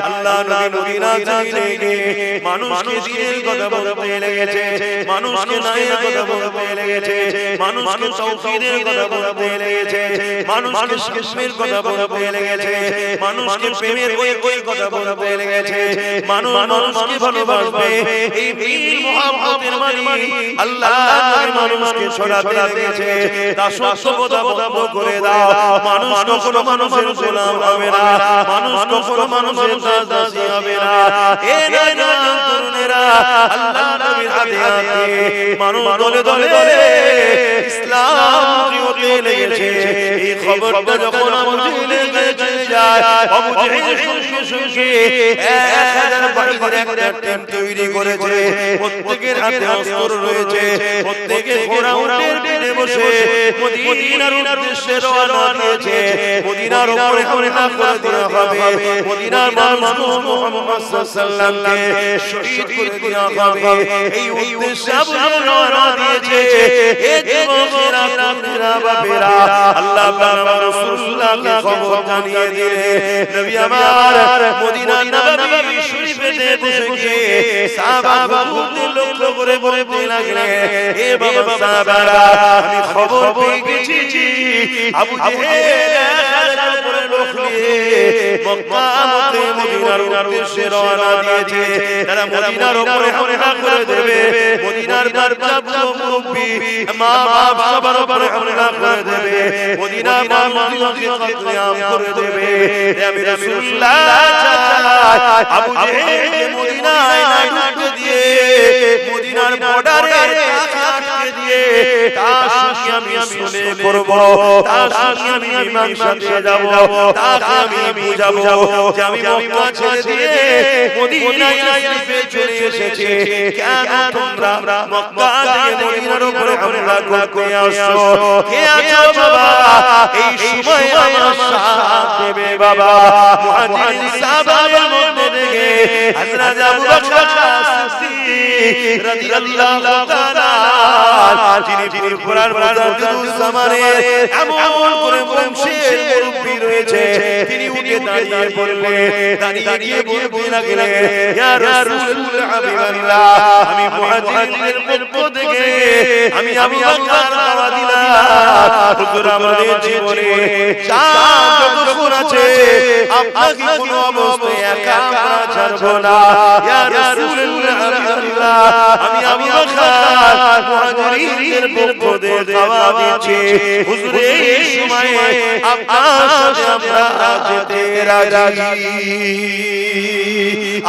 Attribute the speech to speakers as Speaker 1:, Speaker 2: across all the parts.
Speaker 1: আল্লাহ নবী মদিনা থেকে মানুষকে দিনের কথা বলতে লেগেছে, মানুষকে নায়ের কথা বলতে লেগেছে, মানুষকে তাওহীদের কথা বলতে লেগেছে, মানুষকে শিরকের কথা বলতে লেগেছে, মানুষকে প্রেমের ওই কথা বলতে লেগেছে, মানুষকে ভালোবাসবে এই প্রেমের মহব্বতের মানি আল্লাহ মানুষকে ছড়াতে লেগেছে। দাসত্ববোধ বন্ধ করে দাও, মানুষ কখনো মানুষের গোলাম হবে না, মানুষ কখনো মানুষের দাসী হবে না। এ নয়জন তরুণেরা আল্লাহ নবীর হাতে হাতে মানুষ দলে দলে ইসলাম হতে লেগেছে। এই খবরটা যখন আবু জেহেলের কাছে যায়, আবু জেহেল সঙ্গে সঙ্গে 1000 বাহিনীর একটা টিম তৈরি করেছে, প্রত্যেকের হাতে অস্ত্র রয়েছে, প্রত্যেকে ঘোড়া উটের পিঠে বসে মদিনার উদ্দেশ্যে রওনা দিয়েছে। মদিনার উপরে হামলা করে দেওয়া হবে, মদিনার মানুষ মুহাম্মদ সাল্লাল্লাহু আলাইহি ওয়াসাল্লামকে শহীদ করে দেওয়া হবে, এই উদ্দেশ্যে আবু জেহেল রওনা দিয়েছে। এ যুবকেরা তরুণেরা বাপেরা আল্লাহ পাক রাসূলুল্লাহকে খবর জানিয়ে দিলেন। নবী আমার মদিনার নববী শরীফেতে বসে গিয়ে সাহাবাদের লক্ষ্য করে বলতে লাগলেন, এ বাবা সাহাবারা, আমি খবর পেয়ে গেছি আবু জেহেল 1000 উপরে লোক নিয়ে মক্কা হতে মদিনার উদ্দেশ্যে রওনা দিয়েছে। তারা মদিনার উপরে হামলা করে দেবে, মদিনার বাচ্চা মুরব্বি মা বাপ সবার উপরে হামলা করে দেবে, মদিনার মানুষকে কতলেআম করে দেবে। আমি রাসূলুল্লাহ চাই আবু জেহেলকে মদিনায় না ঢুকতে দিয়ে মদিনার বর্ডারে আটকে দিয়ে তার সঙ্গে আমি শুনে করব, তার সঙ্গে আমি মীমাংসা দিয়ে যাব, তাকে আমি বুঝাবো যে আমি মক্কা ছেড়ে দিয়ে মদিনায় আসতে চলে এসেছি, কেন তোমরা মক্কা থেকে মদিনার উপরে হামলা করতে আসছো? কে আছো বাবা এই সময় আমার সাথ দেবে? বাবা মুহাজিরিন সাহাবাদের মধ্যে থেকে হযরত আবু বকর সিদ্দিক রাদিয়াল্লাহু তাআলা যিনি কুরআন মুজাদ্দিদুল জামানের এমন করে বংশের মুরব্বি রয়েছে, তিনি উঠে দাঁড়িয়ে বললেন, দাঁড়িয়ে গিয়ে বলতে লাগলেন, ইয়া রাসূলুল্লাহ হাবিবাল্লাহ, আমি মুহাজিরিনের পক্ষ থেকে আমি আবু বকর দাওয়া দিলাম, হুজুর আমাদের জীবনে যতক্ষণ আছে আপনাকে কোনো অবস্থায় একা ছাড়বো না। ইয়া রাসূলুল্লাহ হাবিবাল্লাহ, আমি আবু বকর মুহাজিরিনের পক্ষ থেকে দাওয়া দিচ্ছি, হুজুর এই সময়ে আপনার সাথে আমরা যেতে রাজি।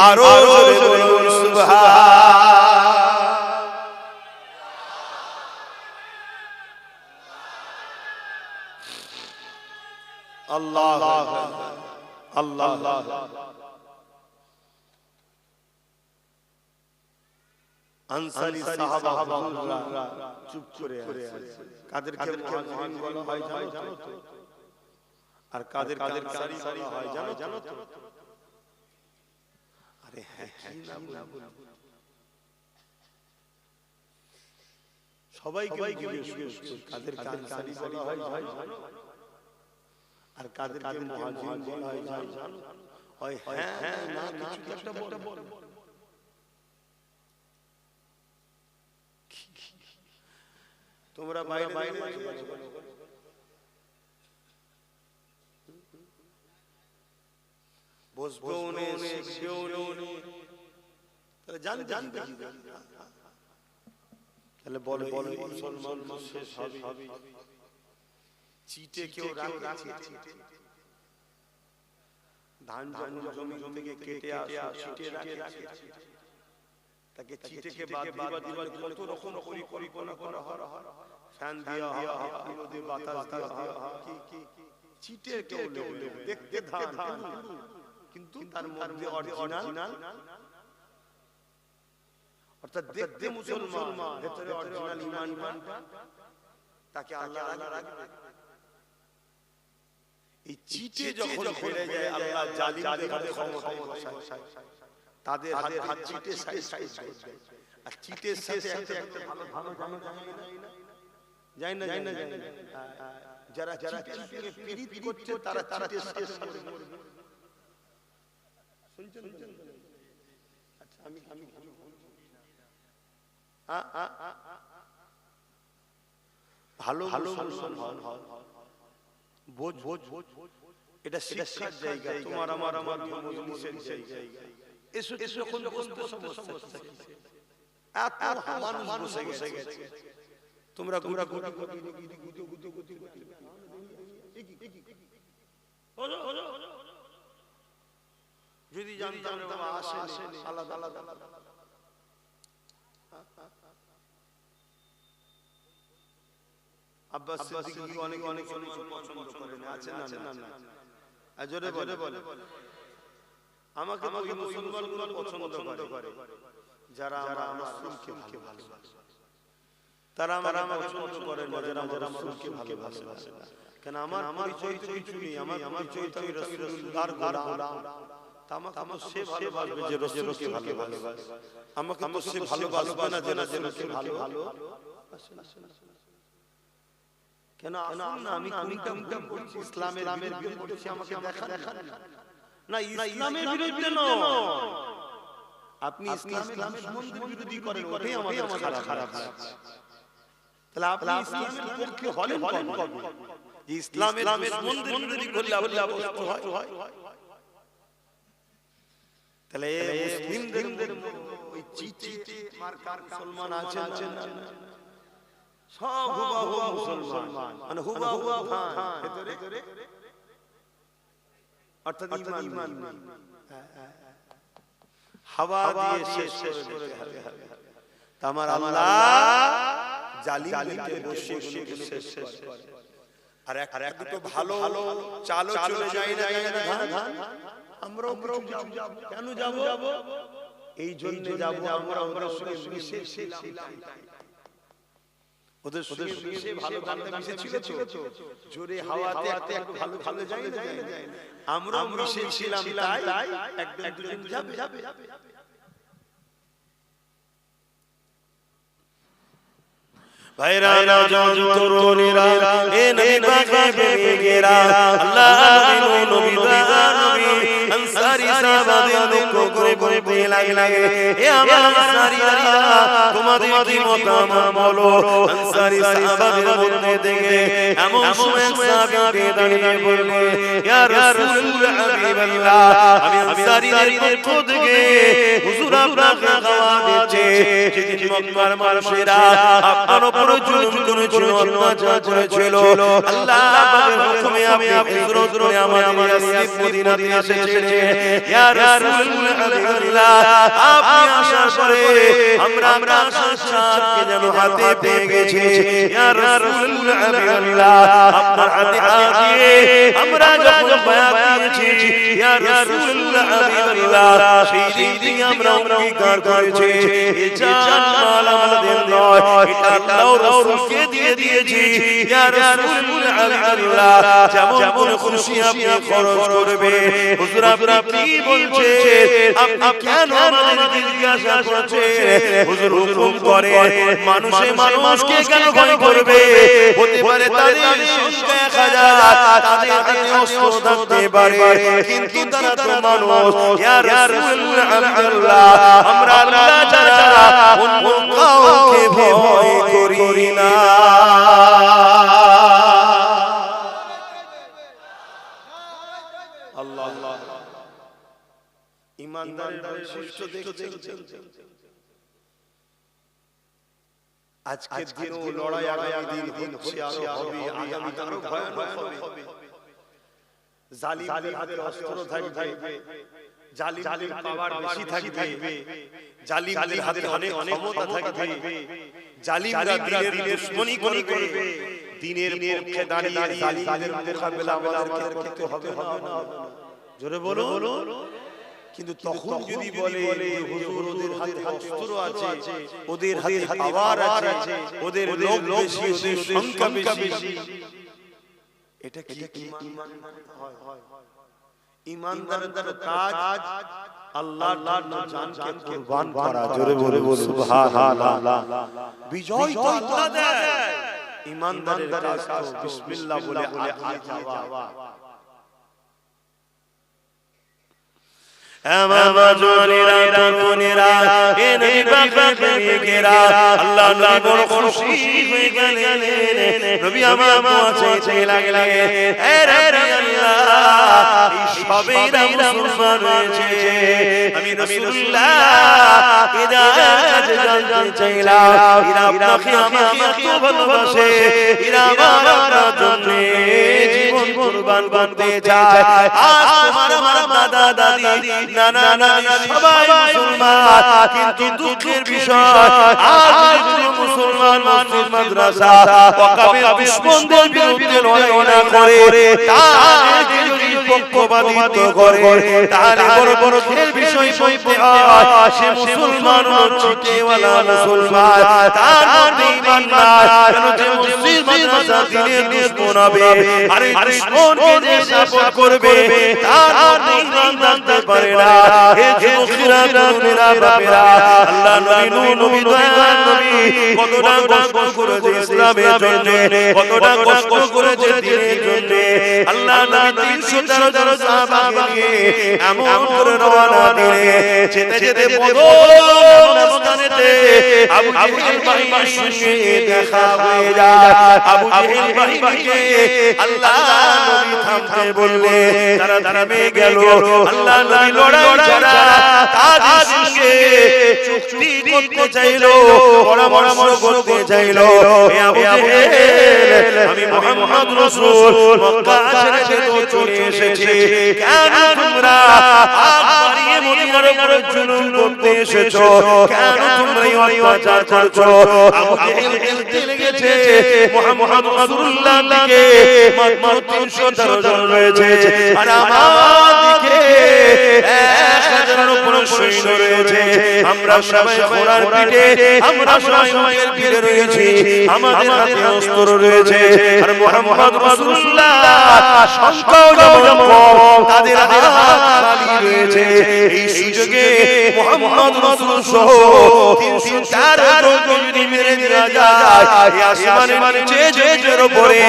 Speaker 1: আরো জোরে বলুন সুবহান। আল্লাহ আল্লাহ আনসারী সাহাবারা চুপ করে আছে। কাদেরকে মুহাজিরিন বলা হয় জানো তো? আর কাদেরকে আনসারী বলা হয় জানো তো? আরে হ্যাঁ, কি নাম বলবো? সবাইকে জিজ্ঞেস করুন, কাদেরকে আনসারী বলা হয় জানো? আর কাদেরকে মুহাজিরিন বলা হয় জানো? হয় হ্যাঁ না কিছু একটা বল। তোমরা বাইরে বসবেও নে, শিখবেও নে, তাহলে জানবে তাহলে বলে মুসলমান শেষ হবে। চিটে কেউ রাখে, ধান জমি থেকে কেটে আসে চিটে রাখে, তাকে চিটেকে বাদ দিবার কত রকম পরিকল্পনা করা হয়, ফ্যান দেওয়া হয়, নদী বাতাস দেওয়া হয়, কি চিটে কেউ নেবে, দেখতে ধান কিন্তু তার মধ্যে অরিজিনাল, অর্থাৎ দেখতে মুসলমান, ভেতরে অরিজিনাল ঈমানটা, তাকে আল্লাহ রাখবে। এই চিটে যখন ফেলে যায় আল্লাহ জালিমদের হাতে ক্ষমতায় বসায়, তাদের হাত চিটে সাইজ করবে। আর চিটের সাথে একটা ভালো যায় না যারা চিটের সঙ্গে পীড়িত করছে তারা চিটের শেষ করবে। শুনছেন? আচ্ছা আমি ভালো ভালো মুসলমান বোঝ এটা শিক্ষার জায়গা, তোমার আমার মজলিসের জায়গা। এসো এসো কোন সমস্যা এত মানুষ বসে গেছে, তোমরা যদি জানতাম আসে আলাদা আলাদা আব্বাস সিদ্দিকী অনেক পছন্দ করেন, আছে না আজরে বলে আমাকে ওই মুসলমানগুলো পছন্দ করে যারা আমার রাসূলকে ভালোবাসে, তারা আমাকে পছন্দ করে না যারা আমার রাসূলকে ভালোবাসে। কেন আমার পরিচয় তো কিছু নেই, আমার পরিচয় তো রাসূলুল্লাহর গোলাম। আমাকে সে ভালোবাসবে যে রাসূলকে ভালোবাসে, আমাকে তো সে ভালোবাসবে না যে রাসূলকে ভালোবাসে। কেন আমি কোনটা বলছি ইসলামের বিরুদ্ধে বলছি, আমাকে দেখান না ইসলামের বিরুদ্ধে নয়, আপনি ইসলামের দুশমনদের বিরোধী করেন, ওটাই আমাদের খারাপ লাগছে। তাহলে আপনি ইসলামের পক্ষে হলেন কবে? যে ইসলামের দুশমনদের বিরোধী করলে অবস্থা হয়। তাহলে মুসলিমদের ওই চিঠি মার্কার মুসলমান আছেন না, সব হুবহু মুসলমান, মানে হুবহু ভান ভিতরে অর্থাৎ ঈমান হাওয়া দিয়ে শেষ করে দেবে। আমার আল্লাহ জালিমকে বসিয়ে শেষ করে। আর এক তো ভালো চালো চলে যায় না ধান, আমরাও যাব। কেন যাব? এই জন্য যাব আমরা মিশে ওদের সঙ্গে ভালো মিশে ছিল তো, জোরে হাওয়াতে একটু ভালো যায় না, আমরা মিশে ছিলাম, তাই একদম দুজন যাবে। ভাইরা নওজোয়ান তরুণীরা, এ নবী পাকে বেগেরা, আল্লাহ নবী আনসারী সাহাবাদের দুঃখ করে বলতে লাগে, এ আমার আনসারীরা তোমাদের কি মতামত বলো? আনসারী সাহাবাদের মধ্যে থেকে এমন সময় সাহাবী দাঁড়িয়ে বললে, ইয়া রাসূল হাবিবাল্লাহ, আমি আনসারীদের পক্ষ থেকে হুজুর আপনাকে দাওয়াত দিচ্ছি, যেদিন মক্কার মানুষেরা আপনার উপর জুলুম করেছিল, অত্যাচার করেছিল, আল্লাহ পাকের হুকুমে আপনি হিজরত করে আমাদের ইয়াসরিব মদিনাতে এসেছেন। ইয়া রাসূল হাবিবাল্লাহ, আপনি আসার পরে আমরা আশাকে যেন হাতে পেয়ে গেছি। ইয়া রাসূল হাবিবাল্লাহ, আপনার হাতে দিয়ে আমরা যখন বায়াত দিয়েছি, ইয়া রাসূল হাবিবাল্লাহ, সেই দিন থেকে আমরা অঙ্গীকার করেছি, এই জান মাল আমাদের নয়, এটা আল্লাহ রাসূলকে দিয়ে দিয়েছি। ইয়া রাসূল হাবিবাল্লাহ, যেমন খুশি আপনি খরচ করবে। হুজুর আপনি কি বলছেন? আপনি কেন আমাদেরকে জিজ্ঞাসা করছেন? হুজুর হুকুম করে, মানুষকে কেন ভয় করবে? হতে পারে তাদের সংখ্যা 1000, তাদের হাতে অস্ত্র থাকতে পারে, কিন্তু তারা তো মানুষ। ইয়া রাসূল হাবিবাল্লাহ, আমরা আল্লাহ ছাড়া অন্য কাউকে ভয় করি না। আল্লাহ ইমানদারের বৈশিষ্ট্য দেখছেন। আজকের দিনও লড়াই আগামী দিন হচ্ছে, আরো হবে, আগামী আরো ভয়ানক হবে। জালিমদের হাতে অস্ত্র থাকবে, জালিমদের পাওয়ার বেশি থাকবে, জালিমদের হাতে অনেক ক্ষমতা থাকবে, জালিমরা দিনের দুশমনি করবে। দিনের পক্ষে দাঁড়িয়ে জালিমদের মোকাবেলা আমাদেরকে করতে হবে না? জোরে বলো। কিন্তু তখন যদি বলে হুজুর ওদের হাতে অস্ত্র আছে, ওদের হাতে পাওয়ার আছে, ওদের লোক বেশি, ওদের সংখ্যা বেশি, এটা কি ঈমান হয়? ঈমানদারদের কাজ আল্লাহর জন্য জানকে কুরবান করা। জোরে বলে সুবহানাল্লাহ। বিজয় তো আল্লাহ দেয়, ঈমানদারের কাজ তো বিসমিল্লাহ বলে আগিয়ে যাওয়া। আমার জওয়ানেরা তরুণেরা এ নবী পাকের প্রেমিকেরা আল্লাহ নবী বড় খুশি হয়ে গেলেন নবী আমার দোয়া চাইতে লাগলেন এ রাব্বি আল্লাহ এই সবেরা মুসলমান হয়েছে আমি রাসূলুল্লাহ হিদায়াত জানতে চাইলাম এরা আপনাকে আমাকে এত ভালোবাসে এরা আমার জন্য জীবন কুরবান করতে চায় আজ তোমার আমার দাদা দাদি নানা নানি সবাই মুসলমান কিন্তু দুঃখের বিষয় আজ যদি মুসলমান মসজিদ মাদ্রাসা ওয়াকাফের দুশমনদের বিরুদ্ধে লড়াই না করে তাদেরকে যদি পক্ষপাতিত্ব করে তাহলে বড় বড় খেল বিষয় সইতে হয় সে মুসলমান চিটেওয়ালা মুসলমান তার মধ্যে ঈমান নাই কেন যে মসজিদ মাদ্রাসা দিনের দুশমন হবে আর এই দুশমনকে যে সাপোর্ট করবে তার মধ্যে ঈমান থাকতে পারে না হে যুবকেরা তরুণেরা বাপেরা আল্লাহ নবী নূহ নবী দয়ার নবী কতটা কষ্ট করেছে ইসলামের জন্য কতটা কষ্ট করেছে দ্বীনের জন্য আল্লাহ নবী 313 জন সাহাবাকে নিয়ে এমন করে রওনা দিলে যেতে যেতে বদর রাস্তাতে আবু জেহেল বাহিনীর সঙ্গে দেখা হয়ে যায় আবু জেহেল বাহিনীকে আল্লাহ নবী থামতে বললে তারা থেমে গেল আল্লাহ নবী লড়াই ছাড়া তাদের সঙ্গে চুক্তি করতে চাইলো পরামর্শ করতে চাইলো হে আবু জেহেল আমি মুহাম্মদ রাসূল মক্কা ছেড়ে চলে এসেছি কেন তোমরা আগ বাড়িয়ে মদিনার উপরে জুলুম করতে এসেছো কেন তোমরা এই অত্যাচার করছো আবু জেহেল বলতে লেগেছে মুহাম্মদ রাসূলুল্লাহ দিকে মাত্র 313 জন রয়েছে আর আমার দিকে 1000 উপর সৈন্য রয়েছে আমরা সবাই ঘোড়ার পিঠে আমরা সবাই উটের পিঠে রয়েছি আমাদের হাতে অস্ত্র রয়েছে আর মুহাম্মদ রাসূলুল্লাহ সংখ্যাও যেমন কম তাদের হাত খালি রয়েছে এই সুযোগে মুহাম্মদ রাসূল সহ 304 জনকে যদি মেরে দেওয়া যায় এই আসমানের নিচে জেজের উপরে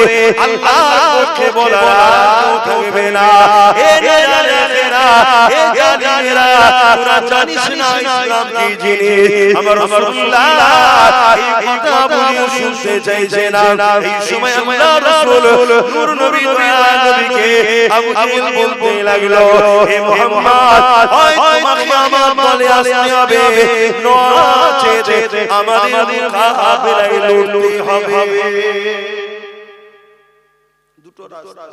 Speaker 1: আল্লাহর পক্ষে বলা থাকবে না হে জানেরা হে জানেরা তোরা জানিস না ইসলাম কি জিনিস আমার রাসূলুল্লাহ এই কথা বলে শুনতে চাইছে না এই সময় আল্লাহর রাসূল নূর নবী দয়ার নবীকে আবু জেহেল বলতে লাগলো হে মুহাম্মদ হয় তোমাকে আমার বলে আসতে হবে নচেত আমাদের কাফেরাই লড়তে হবে দুটো রাস্তা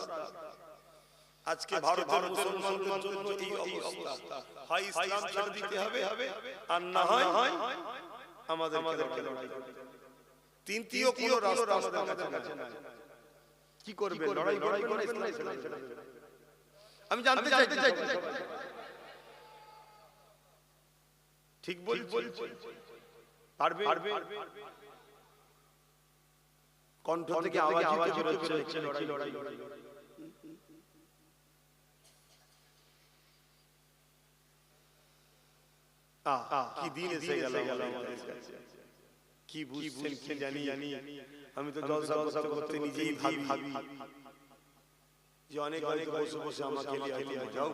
Speaker 1: আজকে ভারতের মুসলমানদের জন্য এই অবস্থা হয় ইসলাম ছেড়ে দিতে হবে আর না হয় আমাদেরকে লড়াই তৃতীয় কোনো রাস্তা আমাদের কাছে নাই কি করবে লড়াই করে ইসলাম ছেড়ে দেবে আমি জানতে চাই ঠিক বলছি পারবে কণ্ঠ থেকে আওয়াজ হচ্ছে লড়াই কি দিন এসে গেল আমাদের কাছে কি বুঝছেন কি জানি আমি তো জলসা করতে নিজেই ভাবি যে অনেক বসে বসে আমাকে নিয়ে যাও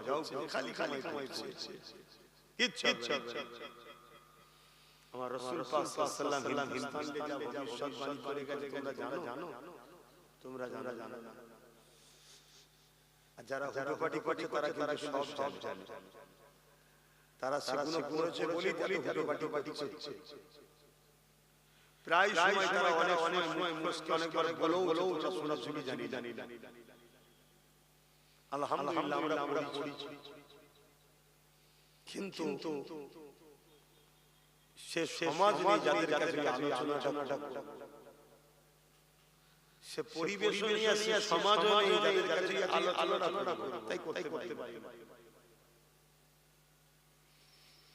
Speaker 1: খালি কামাই করছে ইচ্ছা আমার রাসূল পাক সাল্লাল্লাহু আলাইহি হিন্দুস্তানে যা ভবিষ্যৎবাণী করে গেছে তোমরা জানো আর যারা হুটোপাটি করছে তারা কিন্তু সব জানে তারা সেগুলো করেছে বলি হুটোপাটি করছে প্রায় সময় তারা অনেক সময় মুখকে অনেকবার বলেও শোনা জানি আলহামদুলিল্লাহ আমরা পড়েছি কিন্তু সে সমাজ নিয়ে যাদের কাছে আলোচনাটা সে পরিবেশ নিয়ে সে সমাজ নিয়ে যাদের কাছে আলোচনা তাই করতে পারে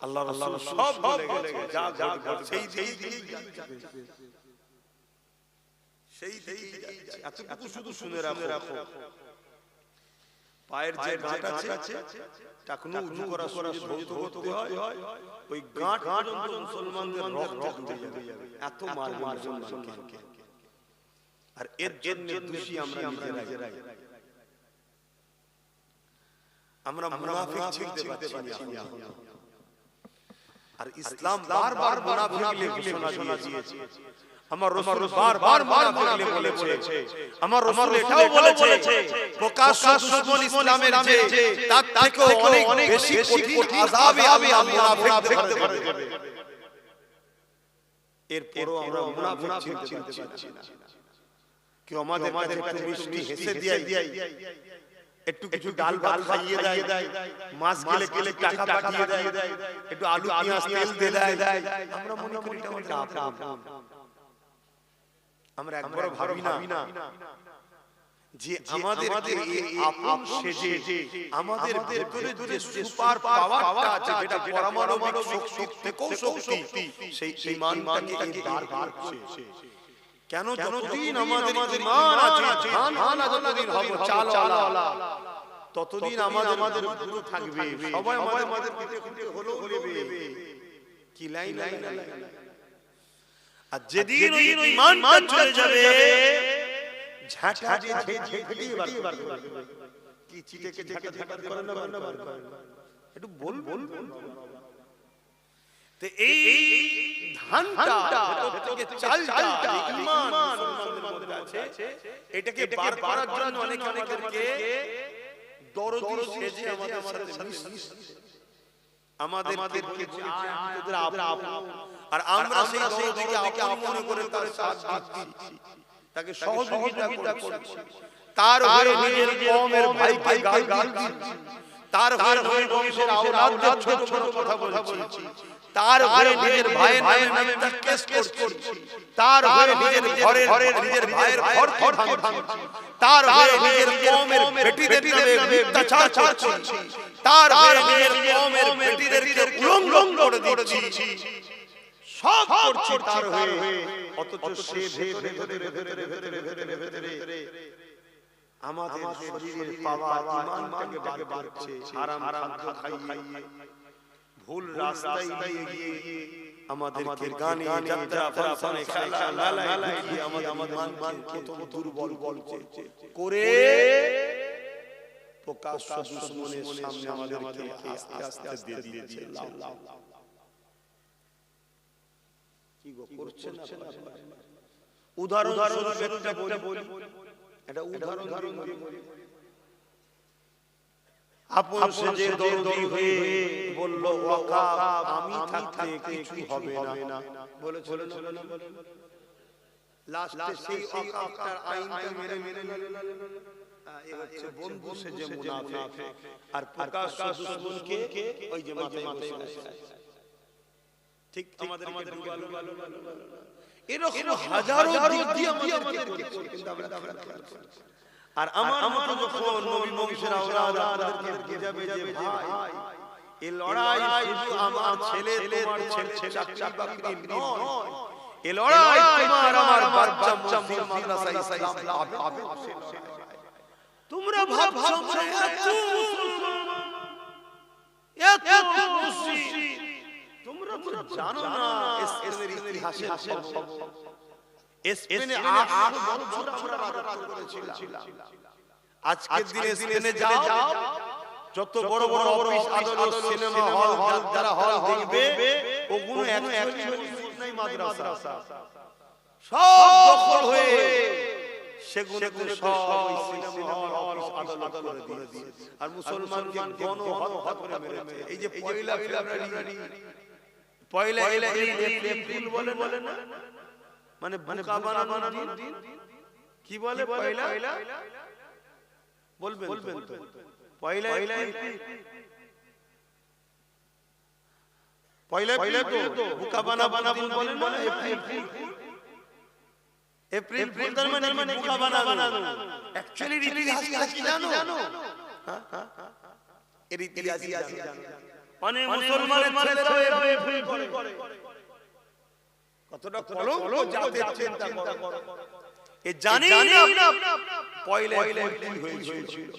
Speaker 1: আল্লাহ রাসূল সব বলে গেছে যা সেই এতটুকু শুধু শুনে রাখো পায়ের যে গাঁট আছে টাকনু উঁচু করা ধৌত করতে হয় ওই গাঁট পর্যন্ত মুসলমানদের রক্ত হয়ে যাবে এত মার মুসলমানকে আর এর জন্য দোষী আমরা নিজেরাই আমরা মুনাফিক চিনতে পারছি না। আর ইসলাম বারবার মুনাফিকদের ঘোষণা দিয়েছে। আমার রাসূল বারবার মুনাফিকদের বলেছে, আমার রাসূল এটাও বলেছে প্রকাশ্য দুশমন ইসলামের যে তার থেকেও অনেক বেশি কঠিন আযাবে আল্লাহ মুনাফিকদের দেবে। এরপরও আমরা মুনাফিক চিনতে পারছি না। কেউ আমাদের কাছে মিষ্টি হেসে দেয়, একটু কিছু ডাল ভাত খাইয়ে দেয়, মাছ গেলে টাকা পাঠিয়ে দেয়, একটু আলু পেঁয়াজ তেল দেয়, আমরা মনে করি এটা আপন। আমরা একবারও ভাবি না যে আমাদেরকে এই আপন সেজে আমাদের ভিতরে যে সুপার পাওয়ারটা আছে, যেটা পরমাণবিক শক্তির থেকেও শক্তি, সেই ঈমানটাকে দাঁড় করছে। কেন? যতদিন আমাদের ঈমান আছে, ধান যতদিন হবে চালওয়ালা, ততদিন আমাদের গুরু থাকবে। সবাই আমাদের পিঠে পিঠে হলো বলবে কি লাইন। আর যেদিন ওই ঈমানটা চলে যাবে, ঝাঁটা ঝেঁটিয়ে বার করবে। কি চিটেকে ঝাঁটা করে না একটু বল। তো এই ধানটা থেকে চালটা ঈমান মুসলমানদের মধ্যে আছে, এটাকে বার করার জন্য অনেকে আমাদেরকে দরদি সেজে আমাদের সাথে আমাদেরকে তোদের আপন, আর আমরা সেই দরদিকে আপন মনে করে তার সাথ দিচ্ছি, তাকে সহযোগিতা করছি, তার হয়ে নিজের কওমের ভাইকে গাল দিচ্ছি, তার হয়ে বংশের আওলাদদের ছোট ছোট কথা বলছি, তার হয়ে নিজের ভাইয়ের নামে কেস করছি, তার হয়ে নিজের ঘরের নিজের ভাইয়ের ঘর ভাঙছি, তার হয়ে নিজের কওমের বেটিদের নামে অত্যাচার করছি, তার হয়ে নিজের কওমের বেটিদেরকে উলঙ্গ করে দিচ্ছি, সব করছি তার হয়ে। অথচ সে ভেতরে আমাদের শরীরের পাওয়া ঈমানটাকে বার করছে, হারাম খাদ্য খাইয়ে, ভুল রাস্তায় গিয়ে আমাদেরকে গানে যাত্রা ফাংশনে খেলা মেলায় গিয়ে আমাদের ঈমানকে দুর্বল করে প্রকাশ্য দুশমনের সামনে আমাদেরকে আস্তে আস্তে দিয়ে দিয়েছে। কি গো করছেন না? উদাহরণ একটা বলি, এটা উদাহরণ বলি। আপন সেজে দরদি হয়ে বলল ওয়াকাব আমি থাকতে কিছু হবে না, বলেছিল না? লাস্টে সেই ওয়াকাবটার আইনটা মেনে এই হচ্ছে বন্ধু সেজে মুনাফিক, আর প্রকাশ্য দুশমনকে ওই যে মাথায় বসে। ঠিক আমাদের ডুবালো এরকম হাজারো দিক দিয়ে আমাদেরকে করছে, কিন্তু আমরা আর আমার যখন নবী বংশের আওলাদ আপনাদেরকে বুঝাবে যে ভাই এই লড়াই শুধু আমার ছেলে তোমার ছেলে চাচা বাকরি নয়, এই লড়াই তোমার আমার বাচ্চা মুসলিম মাদ্রাসা ইসলাম পাবে। তোমরা ভাবছো এত খুশি, তোমরা তো জানো না স্পেনের ইতিহাসে স্পেনে 800 বছর আমরা রাজত্ব করেছিলাম। আজকের দিনে স্পেনে যাও, যত বড় বড় অফিস আদালত সিনেমা হল যারা হল দেখবে, ওগুলো একচুয়ালি নাই মাদ্রাসা, সব দখল হয়ে সেগুলো সব ওই সিনেমা হল অফিস আদালত করে দিয়েছে, আর মুসলমানকে গণহত্যা করে মেরেছে। এই যে পয়লা এপ্রিল বলে না, মানে বোকা বানানোর দিন কি বলে? পয়লা বলবেন তো, পয়লা তো বোকা বানাবো বলে না? এপ্রিল ফুল তার মানে বোকা বানানো। অ্যাকচুয়ালি ইতিহাস কি জানো? এর ইতিহাস জানো? মানে মুসলমানের ছেলেরাও এপ্রিল ফুল করে। কতটা কলঙ্ক জাতের চিন্তা করো। এ জানি না পয়লা এপ্রিল হয়েছিল।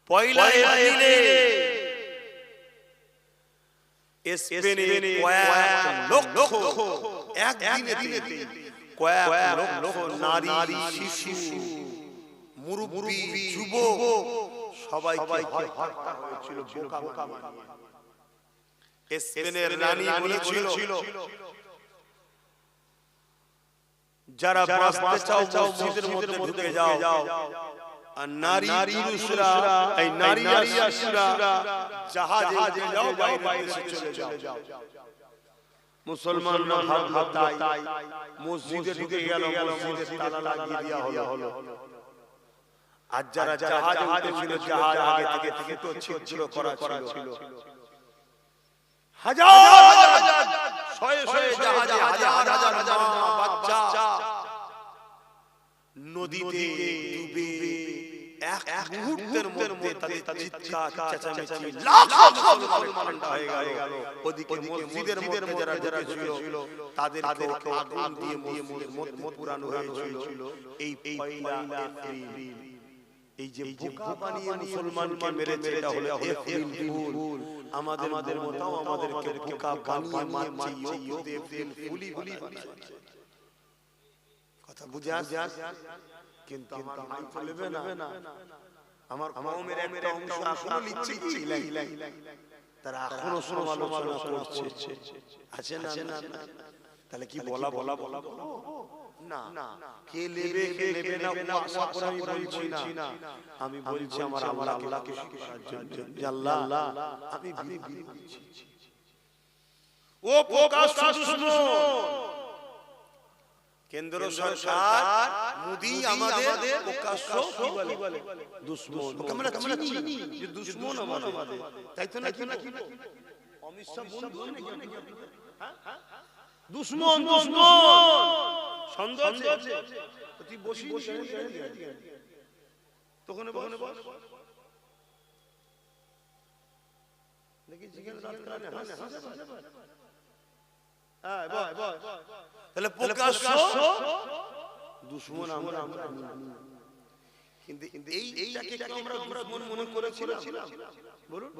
Speaker 1: পয়লা এপ্রিলে স্পেনে কয়েক লক্ষ একদিনেতে কয়েক লক্ষ নারী, শিশু, মুরব্বি, যুবক সবাইকে হত্যা হয়েছিল বোকা বানিয়ে। স্পেনের রানী বলেছিল যারা বাঁচতে চাও মসজিদের মধ্যে ঢুকে যাও, আর নারী পুরুষরা এই নারী আসিরা জাহাজে যাও, বাইরে চলে যাও। মুসলমানরা ভাবতাই মসজিদে ঢুকে গেল, মসজিদের তালা লাগিয়ে দেওয়া হলো। আর যারা জাহাজে উঠেছিল জাহাজ আগে থেকে তো ছিদ্র করা ছিল। হাজার শয়ে জাহাজে হাজার বাচ্চা নদীতে ডুবে এক মুহূর্তের মধ্যে তাদের চিৎকার চেঁচামেচি লাখো মুসলমান হয়ে গেল। ওদিকে মসজিদের মধ্যে যারা ছিল তাদেরকে আগুন দিয়ে মধ্যে পুরানো হয়েছিল। এই পয়লা এপ্রিল, এই যে বোকা বানিয়ে মুসলমানকে মেরেছে এটা হলো এপ্রিল ফুল। আমাদের মতাও আমাদেরকে বোকা বানিয়ে মারছে, এপ্রিল ফুলি বানাচ্ছে। কথা বুঝে আসছে? কিন্তু আমার মাই চলবে না। আমার কওমের একটা অংশ এখনো লিখছে কি তারা এখনো সমালোচনা করছে, আছে না? তাহলে কি বলা না কে লেবে না ও আশা করে আমি বলছি না। আমি বলছি আমার আল্লাহকে শুকর জন্য, আল্লাহ আমি বলছি ও প্রকাশ শুনো, কেন্দ্র সরকার মোদি আমাদের প্রকাশ্য কি বলে দুশমন। আমরা চিনি যে দুশমন আমাদের, তাই তো নাকি অমিত শাহ বন্ধু নাকি? হ্যাঁ দুশমন সন্দেহ আছে তুই বসি তখন বস দেখি জিজ্ঞেস রাত করে হ্যাঁ বস তাহলে প্রকাশ্য দুশমন আমরা। কিন্তু এইটাকে আমরা দুশমন মনে করেছিলাম? বলুন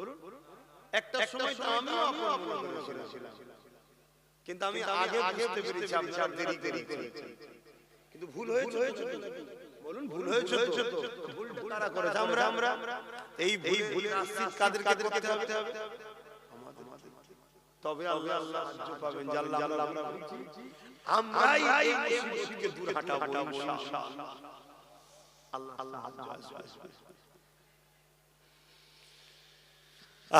Speaker 1: একটা সময় তো আমিও আপন মনে করেছিলাম, কিন্তু আমি আগে বুঝতে পেরেছি আপনারা দেরি করেছেন। কিন্তু ভুল হয়েছে বলুন, ভুল হয়েছে তো। ভুলটা কারা করেছে? আমরা। এই ভুলের আশ্রিত কাদেরকে করতে হবে? তবে আল্লাহ সাহায্য পাবেন। জাল্লাহ আমরা বলছি আমরাই এই মুশরিককে দূর হাঁটাবো ইনশাআল্লাহ। আল্লাহ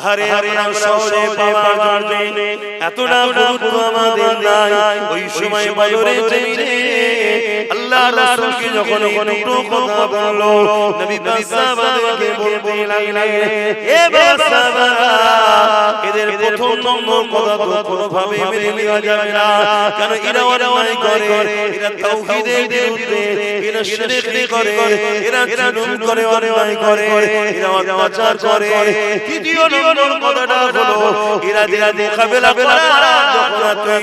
Speaker 1: আরে আমরা সহজে পাওয়ার জন্য এতটা গুরুত্ব আমাদের নাই। ওই সময় বদরের জমিনে আল্লাহ রাসূলকে যখন দুটো কথা বললো, নবী সাহাবাদেরকে বলতে লাগলেন, এ সাহাবারা এদের প্রথম নম্বর কথা তো কোনোভাবে মেনে নেওয়া যাবে না। কারণ এরা অন্যায় করে, এরা তাওহীদের বিরুদ্ধে, এরা শিরক করে, এরা জুলুম করে, অন্যায় করে, এরা অত্যাচার করে। দ্বিতীয় নম্বর কথাটা হলো এরা মোকাবেলা করার যখন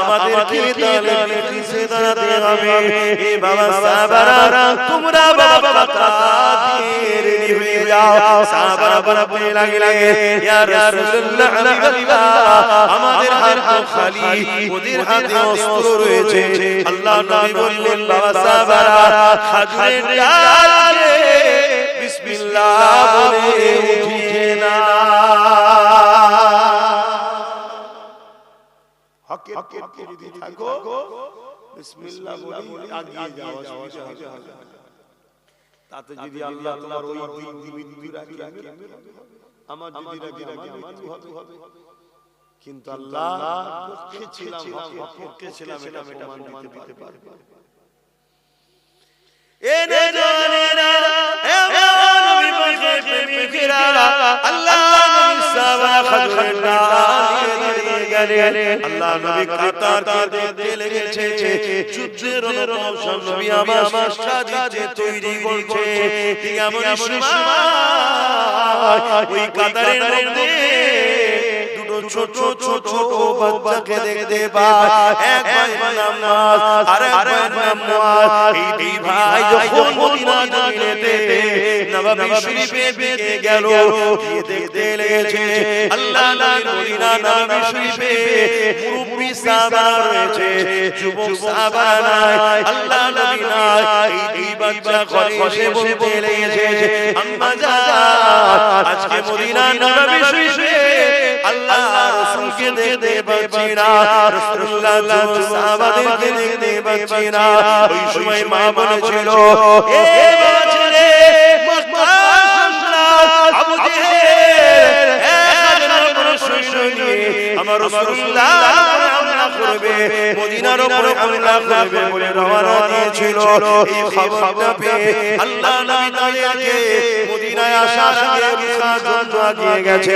Speaker 1: আমাদেরকে তাহলে পিছে দাঁড়াতে হবে। এ বাবা সাহাবারা তোমরা বাবা তাদের রেডি হয়ে যাও। সাহাবারা বলতে লাগলেন, ইয়া রাসূলুল্লাহ আমাদের হাত খালি, ওদের হাতে অস্ত্র রয়েছে। আল্লাহ নবী বললেন, বাবা সাহাবারা খাজুরের ডালে বিসমিল্লাহ বলে উঠিয়ে না। হকের যদি থাকো বিসমিল্লাহ বলে আগিয়ে যাও। তাতে যদি আল্লাহ তোমার ওই মৃত্যু রাখে, আমার যদি রাখে হবে। কিন্তু আল্লাহ পক্ষে ছিলাম, পক্ষে ছিলাম, এটা প্রমাণ দিতে পারবে। এনে জানেনা এমন বিপক্ষে প্রেমিকেরা আল্লাহ নবী সাহাবা খাজুরের ডালে গেলেন। আল্লাহ নবী কাতারকে দেখতে লেগেছে, যুদ্ধের রণকৌশল নবী আমার সাজিয়ে তৈরি করছে। ঠিক এমন সময় ওই কাতারের মধ্যে দুটো ছোট ছোট বাচ্চাকে দেখতে পায়, এক ভাই নামাজ আর এক ভাই নামাজ। এই দুই ভাই যখন মদিনা জমিনেতে নববী শরীফের দিকে গেল, গিয়ে দেখতে লেগেছে আল্লাহ নবীর মদিনা নববী শরীফে মুরব্বি সাহাবারা রয়েছে, যুবক সাহাবারা নাই, আল্লাহ নবী নাই। এই দুই বাচ্চা ঘরে এসে বলতে লেগেছে, আম্মা জান, আজকে মদিনা নববী শরীফে আল্লাহ রাসূলকে দেখতে পাচ্ছি না, রাসূলুল্লাহ সাহাবাদেরকে দেখতে পাচ্ছি না। ওই সময় মা বলেছিল, এ বাবা ছেলে, মক্কা সন্ত্রাস আবু জেহেল আমার রাসূলুল্লাহ হামলা করবে, মদিনার উপরে হামলা করবে বলে রওনা দিয়েছিল। এই খবরটা পেয়ে আল্লাহ নবী তাদেরকে মদিনায় আসার আগে রুখার জন্য আগিয়ে গেছে।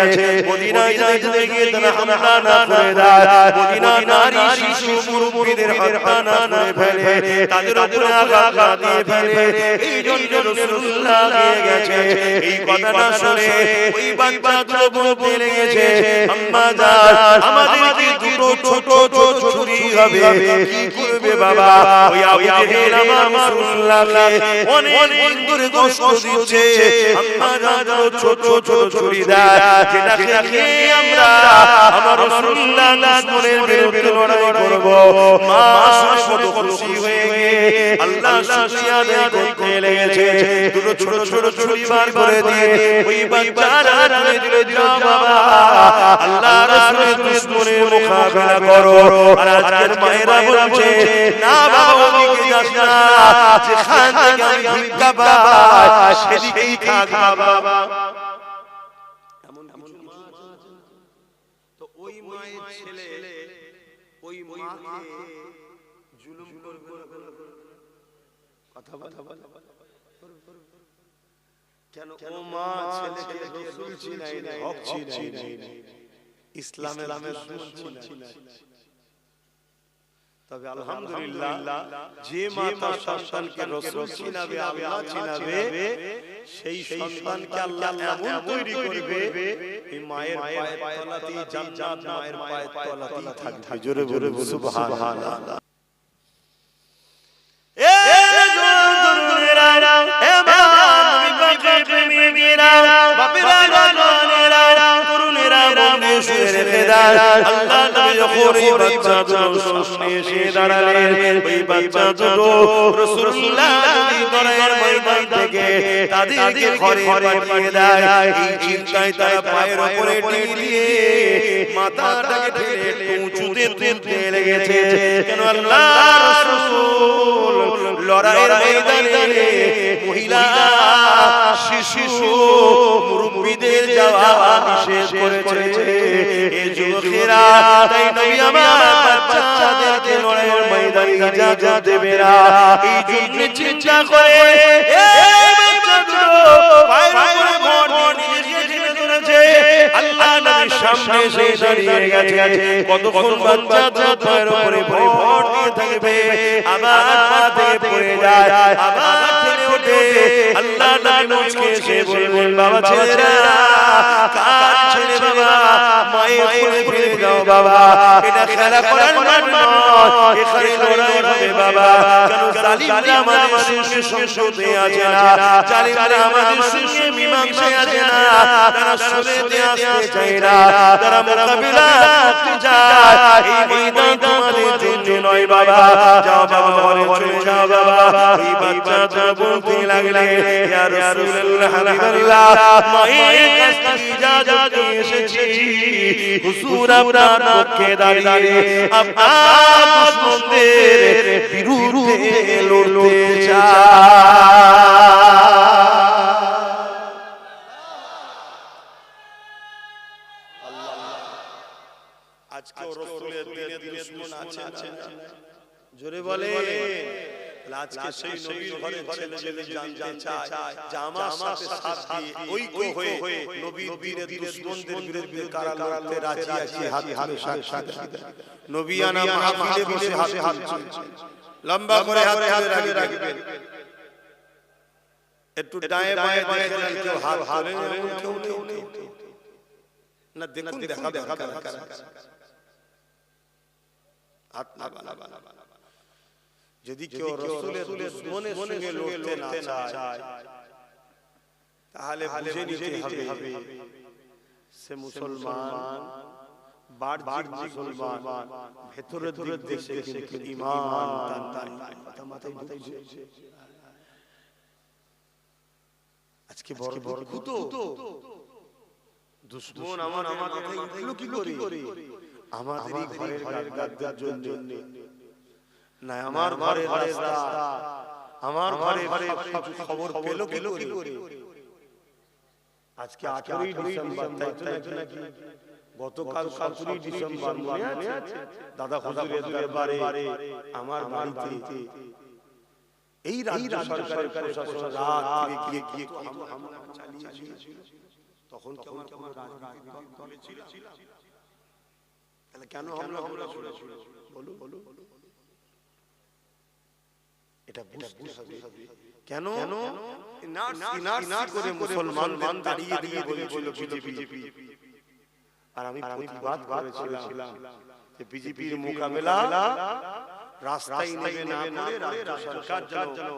Speaker 1: মদিনায় যাইতে গিয়ে তারা হামলা না করে দেয়, মদিনার নারী শিশু মুরব্বিদের হত্যা না করে ফেলে, তাদের উপরে আঘাত দিয়ে ফেলে। এই জন্য রাসূলুল্লাহ আগিয়ে গেছে। এই কথাটা শুনে ওই বাচ্চাগুলো বলতে লেগেছে, আম্মা জান, আমাদেরকে দুটো ছোট ছোট ছুরি হবে, কি করবে বাবা? ওই আবু জেহেল আমার রাসূলুল্লাহকে অনেক ধরে কষ্ট দিচ্ছে, আম্মা জান ছোট ছোট ছুরি দেয়, যেটা খেয়ে আমরা আমার রাসূলুল্লাহ দুশমনের বিরুদ্ধে লড়াই করব। মা শুনে খুশি হয়ে গিয়ে আল্লাহ শুকরিয়া আদায় করতে লেগেছে। দুটো ছোট ছোট ছুরি বার করে দিয়ে ওই বাচ্চারা তুলে দিলে, যাও বাবা, আল্লাহ রাসূলের দুশমনের মোকাবেলা করো। আর আজকের মায়েরা বলছে, না বাবা, ওদিকে যাস না, যেখান থেকে আমি ভিক্ষা পাই সেদিকেই থাক বাবা। এমন কিছু মা আছে, তো ওই মায়ের ছেলে ওই মাকে জুলুম করবে, কথা বলে কেন? ও মা ছেলেকে রাসূল চিনাই নাই, হক চিনাই নাই, ইসলামের দুশমন চিনাই। তবে আলহামদুলিল্লাহ, যে মা তার সন্তানকে রাসূল চিনাবে, আল্লাহ চিনাবে, সেই সন্তানকে আল্লাহ এমন তৈরি করবে, এই মায়ের পায়ের তলাতেই জান্নাত, মায়ের পায়ের তলাতেই থাকবে। জোরে জোরে সুবহানাল্লাহ। এ তরুণেরা, এ মা নবী পাকের প্রেমিকেরা, বাপেরা, জওয়ানেরা, তরুণেরা, মনে শুয়ে রেখে দাও, আল্লাহ নবী যখন এই বাচ্চা দুটো সামনে এসে দাঁড়ালেন, ওই বাচ্চা দুটো রাসূলুল্লাহ নবী দরবারের ময়দান থেকে তাদেরকে ঘরে পাঠিয়ে দেয়। এই চিন্তায় তারা পায়ের উপরে টিলিয়ে মাথাটাকে ঠেলে উঁচুতে তুলতে লেগেছে, কেন আল্লাহ রাসূল লড়াইয়ের ময়দানে মহিলা, শিশু, মুরব্বিদের যাওয়া নিষেধ করেছে। এই যুবকেরা, তাই নবী আমার বাচ্চাদেরকে লড়াইয়ের ময়দানে ইজাজত দেবে না। এই জন্য চিন্তা করে এই বাচ্চাগুলো পায়ের উপরে ভর দিয়ে নিজেকে টেনে ধরেছে। আল্লাহ নবীর সামনে এসে দাঁড়িয়ে গেছে। কতক্ষণ বাচ্চা পায়ের উপরে ভর দিয়ে থাকবে, আবার পা থেকে পড়ে যায়, আবার টেনে ওঠে। আল্লাহ নবী মুচকে এসে বললেন, বাবা ছেলেরা, কার ছেলে বাবা? মায়ের কোলে ফিরে যাও বাবা, এটা খেলা করার মাঠ নয়, এখানে লড়াই হবে বাবা। কেন জালিমরা আমাদের সঙ্গে সংসদে আছে না, জালিমরা আমাদের সঙ্গে মীমাংসায় আছে না, তারা সরেতে আসতে চায় না, তারা মোকাবিলা করতে চায়। এই ময়দান তোমাদের জন্য নয় বাবা, যাও বাবা, ঘরে চলে যাও বাবা। ওই বাচ্চাটা বলতে লাগলে, ইয়া রাসূলুল্লাহ, হাবিবাল্লাহ, মায়ের কাছ থেকে ইজাজত নিয়ে এসেছি, হুজুর আপনার পক্ষে দাঁড়িয়ে আপনার দুশমনদের বিরুদ্ধে লড়তে চাই। আজকে রাসূলের দিনে দুশমন আছে না? জোরে বলে। আজকে সেই নবীর ঘরের ছেলে যদি জানতে চায় যে আমার সাথে সাথী ঐক্য হয়ে নবীর দিনের দুশমনদের বিরুদ্ধে কারা লড়তে রাজি আছে, হাত হাতে সাক্ষী নবিয়ানা মাহফিলে বসে হাতে হাত লম্বা করে হাতে হাতে রাখবেন। একটু ডায়ে বায়ে দেখেন, কেউ হাত হাতে কেউ নেই। না দেখুন দেখা দেখা যদি কেউ রাসূলের দুশমনের সঙ্গে লড়তে না চায় তাহলে বুঝে নিতে হবে সে মুসলমান বাহ্যিক মুসলমান ভেতরের দিক দেশে কিন্তু ঈমান তার মাথায় ঢুকছে। আজকে বড় বড় খুতো দুশমন আমার কথাই উঠলো কি করে? আমাদেরই ঘরের গাদ্দার জন্য না, আমার ঘরের রাস্তা, আমার ঘরে খবর পেলো কি করে? আজকে 18 ডিসেম্বর, তাই তো নাকি? গতকাল 17 ডিসেম্বর মনে আছে? দাদা হুজুরের দরবারে আমার বাড়িতে এই রাজ্য সরকারের প্রশাসন রাত গিয়ে হামলা চালিয়েছিল। তখন কি আমার কোনো রাজনৈতিক দলে ছিল? তাহলে কেন হামলা করেছিল? বলো এটা বুঝতে হবে। কেন নার্স করে মুসলমান দাঁড়িয়ে বলেছিল বিজেপি, আর আমি প্রতিবাদ করেছিলাম যে বিজেপির মোকাবেলা রাস্তায় নেমে না করে রাজ্য সরকার যেন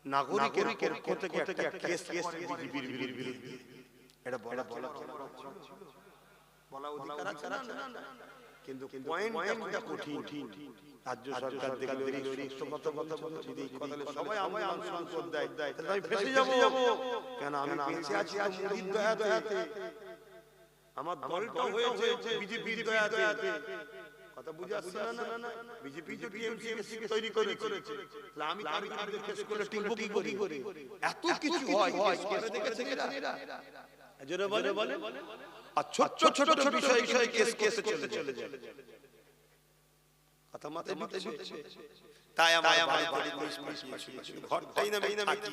Speaker 1: নাগরিকের পক্ষ থেকে একটা কেস বিজেপির বিরুদ্ধে, এটা বলা অধিকার আছে না? কিন্তু পয়েন্টটা কঠিন। রাজ্য সরকার দেখলে কথা যদি সবাই আন্দোলন করে দেয় তাহলে আমি ফেসে যাব। কেন আমি বেঁচে আছি মুজিব দয়াতে, আমার দলটা হয়েছে বিজেপির দয়াতে। কথা বুঝে আসছে না? বিজেপি তো টিএমসি তৈরি করেছে, তাহলে আমি তার বিরুদ্ধে কেস করে টিকবো কি করে? এত কিছু হয় কেন দেখেছে এরা? এজন্য বলে আর ছোট বিষয় কেস চলে যায়। কথা মাথায় ঢুকছে। তাই আমার বাড়ি ঘরটাই না থাকি,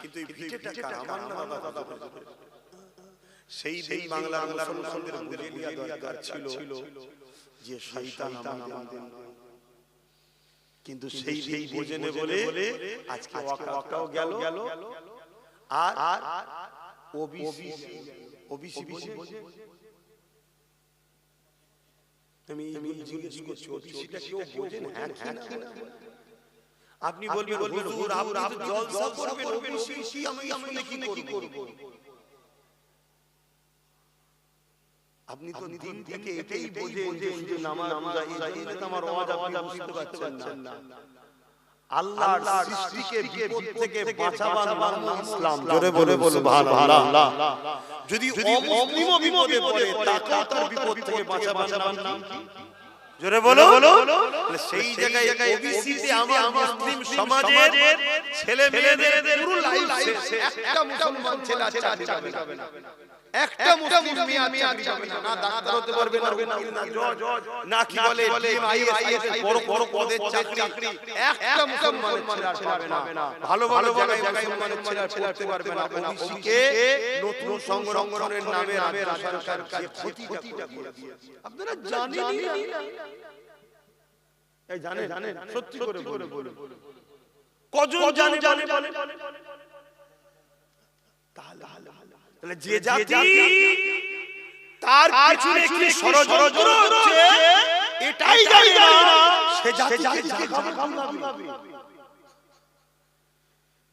Speaker 1: কিন্তু এই ভিটেটা কার? আমার না দাদা। সেই বাংলা মুসলমানদের বুঝে নেওয়া দরকার ছিল যে শয়তান আমাদের, কিন্তু সেই বুঝে নে বলে আজকে ওয়াকাও গেল। আর ওবিসি বুঝে আমি জিজ্ঞেস করছি ওবিসিটা কেউ বোঝেন? হ্যাঁ আপনি বলবেন হুজুর আপনি তো জলসা করবেন ওবিসি, আমি কি করব? আপনি তো দিন থেকে এটাই বোঝেন যে নামাজ এই আমার আওয়াজ আপনি বুঝতে পারছেন না। আল্লাহর সৃষ্টিকে বিপদ থেকে বাঁচাবার নাম ইসলাম। জোরে বলে সুবহানাল্লাহ। যদি অমুসলিম বিপদে পড়ে তাকেও তার বিপদ থেকে বাঁচাবার নাম কি? জোরে বলো। সেই জায়গায় ওবিসিতে আমার মুসলিম সমাজের ছেলে মেয়েদের পুরো লাইফ শেষে একটা মুসলমান ছেলে চাকরি পাবে না, একটা মুসলিম মেয়ে চাকরি পাবে না, ডাক্তার হতে পারবে না জজ না কি বলে আইএস বড় পদের চাকরি একটা মুসলমান ছেলে পাবে না। ভালো জায়গায় মুসলমানের ছেলে পড়তে পারবে না। ওবিসিকে নতুন সংরক্ষণের নামে রাজ্য সরকার যে ক্ষতিটা করে দিয়েছে আপনারা জানেন না? এই জানেন সত্যি করে বলুন কজন জানে? তাহলে যে জাতি তার পিছনে কি ষড়যন্ত্র হচ্ছে এটাই জানে না, সে জাতি কামড়াবে।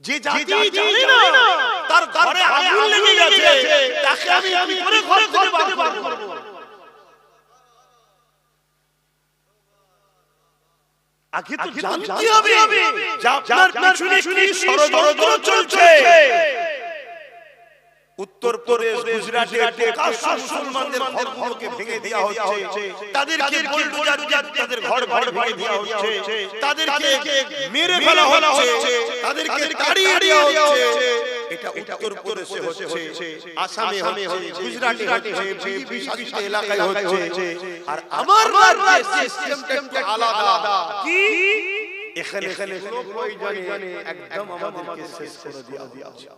Speaker 1: যে জাতি জানে না তার ঘরে আগুন লেগে গেছে, তাকে আমি কি করে ঘর থেকে বার করব? আগে তো জানতে হবে যে আপনার পিছনে কি ষড়যন্ত্র চলছে। উত্তরপ্রদেশ, গুজরাটে মুসলমানদের ঘরগুলোকে ভেঙে দেওয়া হচ্ছে, তাদেরকে বুলডোজার দিয়ে তাদের ঘর ভেঙে দেওয়া হচ্ছে, তাদেরকে মেরে ফেলা হচ্ছে, তাদেরকে তাড়িয়ে দেওয়া হচ্ছে। এটা উত্তরপ্রদেশে হচ্ছে, আসামে হচ্ছে, গুজরাটে হচ্ছে, বিশিষ্ট এলাকায় হচ্ছে। আর আমার রাজ্যের সিস্টেমটা আলাদা। কি এখানে প্রয়োজনে একদম আমাদেরকে শেষ করে দেওয়া হচ্ছে।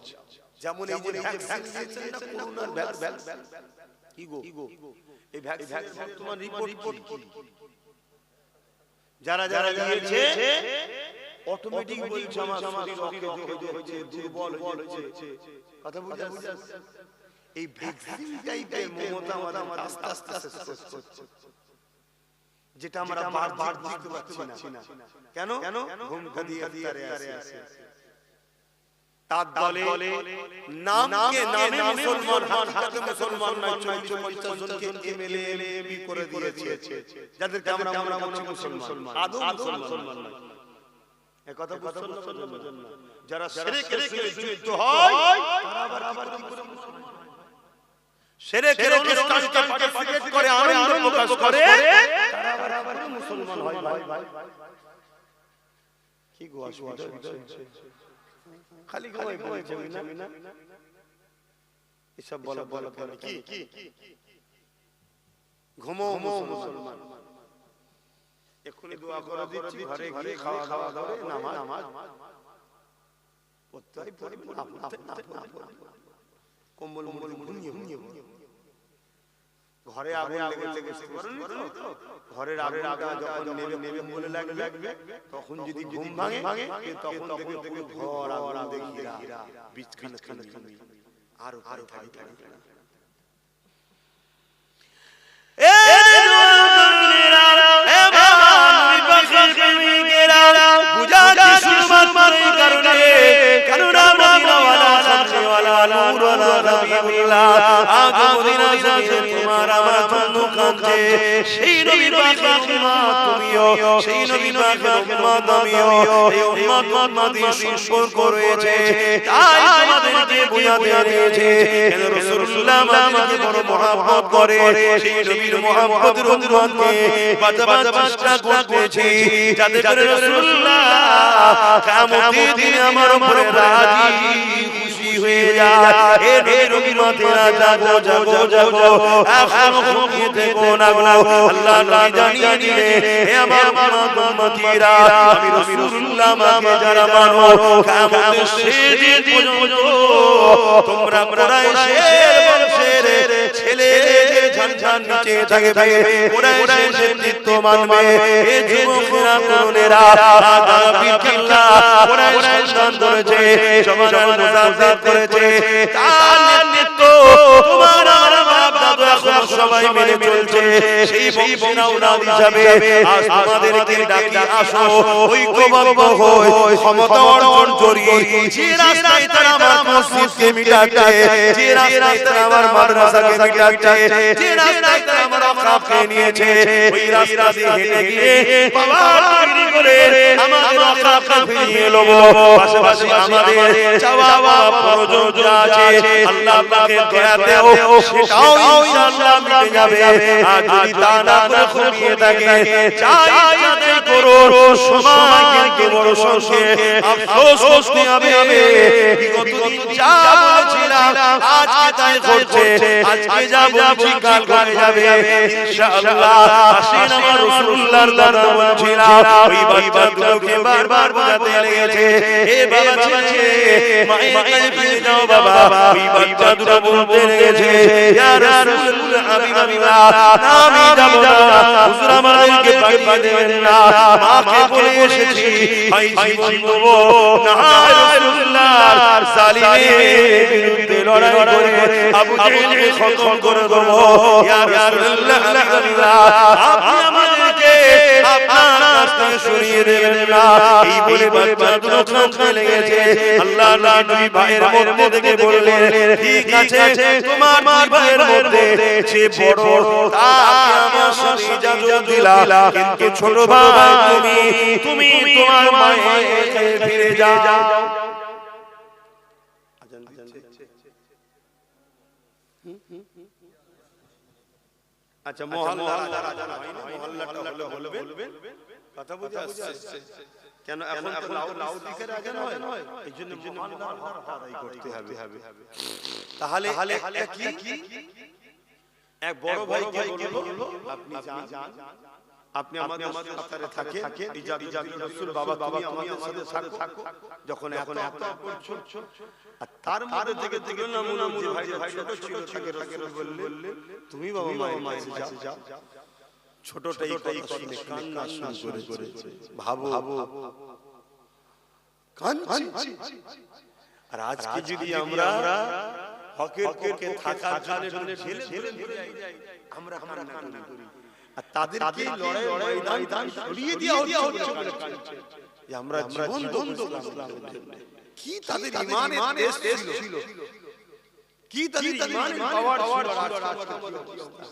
Speaker 1: যেমন এই যে ভ্যাকসিন দিয়েছেন না, করোনার ভ্যাকসিন, কি গো এই ভ্যাকসিনের বর্তমান রিপোর্ট কি? যারা দিয়েছে অটোমেটিক বলছে আমার শরীর অকেজো হয়ে যাচ্ছে, দুর্বল হয়ে যাচ্ছে। কথা বুঝা
Speaker 2: এই ভ্যাকসিন টাইপের মমতা আমাদের আস্তে আস্তে শেষ হচ্ছে, যেটা আমরা বারবার বুঝতে পারছি না। কেন? ঘুমটা দিয়ে আসে তার দলে নামে মুসলমান, হাকিকাতে মুসলমান নয়, 40-50 জনকে এমএলএ এমপি করে দিয়েছে, যাদেরকে আমরা মনে মুসলমান, আদৌ মুসলমান নয়। এই কথা বুঝছেন না? যারা শিরকের সঙ্গে যুক্ত হয় তারা আবার কি করে মুসলমান হয়? শিরকের অনুষ্ঠানকে পার্টিসিপেট করে আনন্দ প্রকাশ করে তারা আবার মুসলমান হয়। কি গো অসুবিধা হচ্ছে? খালি ঘুমাই বলছে না, এসব বলা কি ঘুমো মুসলমান। এখনি দোয়া করে দিচ্ছি, ঘরে গিয়ে খাওয়া দাওয়া করে নামাজ পড়তেই পড়বে না, কম্বল ঘুমিয়ে ঘরে আগুন লেগেছে, ঘরের আগুনটা যখন নেবে বলে লাগবে, তখন যদি ঘুম ভাঙে তখন দেখবে ঘর আগুন ঘিরা, বিছখানা আরো থাকে। তোমার আমার জন্য কাঁদছে সেই নবীর পাকের উম্মত তুমিও, সেই নবীর পাকের উম্মত আমিও। এই উম্মত উম্মতের সম্পর্ক রয়েছে, তাই আমাদেরকে বুঝাতে দিয়েছে কেন রাসূলুল্লাহ আমাদেরকে বড় মহব্বত করে। সেই নবীর মহব্বতের উম্মতকে বাঁচাবার চেষ্টা করতেছি, যাতে করে রাসূলুল্লাহ কিয়ামতের দিনে আমার উপরে রাজি খুশি হয়ে যায়। হে নবীর উম্মতেরা জাগো জাগো জাগো, এখনো ঘুমিয়ে থেকো না গো। আল্লাহ নবী জানিয়ে দিলেন, হে আমার উম্মতিরা, আমি রাসূলুল্লাহ আমাকে যারা মানো, কিয়ামতের শেষ দিন পর্যন্ত তোমরা কুরাইশের বংশের ছেলেদের ঝান্ডার নিচে থাকবে, কুরাইশের নেতৃত্ব মানবে। হে যুবকেরা তরুণেরা, দাবির কিল্লা কুরাইশ সন্তান ধরেছে, সমাজের মুজাহিদ করেছে, তার নেতৃত্ব তোমার আমার বাপ দাদু এখন সবাই মেনে চলছে। সেই বংশের আওলাদ হিসাবে আজ তোমাদেরকে ডাকি, আসো ঐক্যবদ্ধ হই, ক্ষমতা অর্জন করি। যে রাস্তায় তারা আমার মসজিদকে মিটাচ্ছে, যে রাস্তায় তারা আমার মাদ্রাসাকে মিটাচ্ছে, যে রাস্তায় তারা আমার আকাবকে নিয়েছে, ওই রাস্তা দিয়ে হেঁটে গিয়ে বাবা তৈরি করে আমাদের আকাবকে ফিরিয়ে নেব। পাশাপাশি আমাদের চাওয়া প্রয়োজন যা আছে আল্লাহ পাকের দয়াতেও সেটাও ইনশাআল্লাহ মিটে যাবে। আর যদি তা না করে ঘুমিয়ে থাকে, চাই আদায় করো, সময় কিন্তু বড় সংক্ষেপ, আফসোস করতে হবে। বিগত দিন যা বলেছিলাম আজকে তাই ঘটছে, আজকে যা বলছি কাল ঘটে যাবে ইনশাআল্লাহ। আসেন আমার রাসূলুল্লাহর দাদা বলছিলাম, ওই বাচ্চাগুলোকে বারবার বোঝাতে লেগেছে, হে বাবা ছেলে মায়ের কাছে ফিরে যাও বাবা। ওই বাচ্চা দুটো বলতে লেগেছে, ইয়া রাসূলুল্লাহ আমি যাব না, হুজুর আমাদেরকে পাঠিয়ে দেবেন না। মাকে বলে এসেছি ভাই জীবন দেব না, রাসূলুল্লাহর জালিমের বিরুদ্ধে লড়াই করে আবু জেহেলকে খতম করে দেব। ইয়া রাসূলুল্লাহ আপনি আমাদেরকে আপনার কাছ থেকে সরিয়ে দেবেন না। এই বলে বাচ্চা দুটো কাঁদতে লেগেছে। আল্লাহ নবী ভাইয়ের মধ্যে থেকে বললেন, ঠিক আছে তোমার ভাইয়ের মধ্যে যে বড় তাকে আমার সাথে ইজাজত দিলাম, কিন্তু ছোট ভাই তুমি তোমার মায়ের কাছে ফিরে যাও। আচ্ছা মহল্লা মহল্লাটা হলে বলবেন, কথা বুঝে আসছে কেন? এখন লাউদিকের আজান হয়, এইজন্য মহল্লার হক আদায় করতে হবে। তাহলে একটা কি এক বড় ভাইকে বললো, আপনি যান, আপনি আমাদের সাথে থাকেন, ইজাজত রাসূল বাবা তুমি আমাদের সাথে থাকো। যখন এখন এত করছো, আর তার মধ্যে থেকে দেখলেন না মুজি ভাই ছোট ছিল থাকে, রাসূল বললেন তুমি বাবা মায়ের কাছে যাও। ছোটটাই কথা কান্না শুরু করেছে। ভাবো কাঁদছি। আর আজকে যদি আমরা হকের পক্ষে থাকার জন্য ঢেলে ঢেলে আমরা কান্না করি আর তাদেরকে লড়াই ময়দান সরিয়ে দেওয়া হচ্ছে যে আমরা জীবন বন্ধ ইসলামের জন্য কি তাদের ঈমানের দেশ ছিল কি তাদের ঈমানের পাওয়ার ছিল